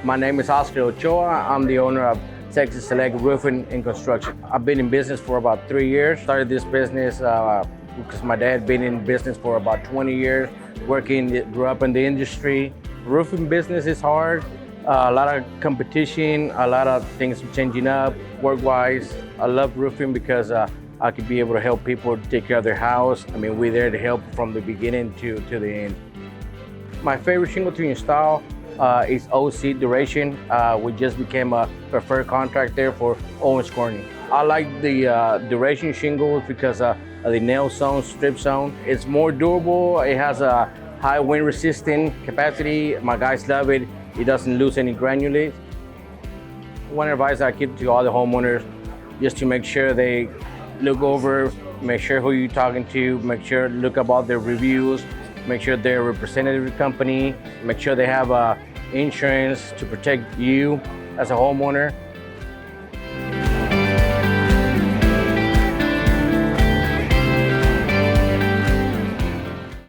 My name is Oscar Ochoa. I'm the owner of Texas Select Roofing and Construction. I've been in business for about 3 years. Started this business because my dad had been in business for about 20 years, grew up in the industry. Roofing business is hard. A lot of competition, a lot of things changing up work-wise. I love roofing because I could be able to help people take care of their house. I mean, we're there to help from the beginning to the end. My favorite shingle to install is OC Duration. We just became a preferred contractor for Owens Corning. I like the Duration shingles because of the nail zone, strip zone. It's more durable. It has a high wind resistant capacity. My guys love it. It doesn't lose any granulates. One advice I give to all the homeowners, just to make sure they look over, make sure who you're talking to, make sure look up all their reviews, make sure they're a representative company, make sure they have insurance to protect you as a homeowner.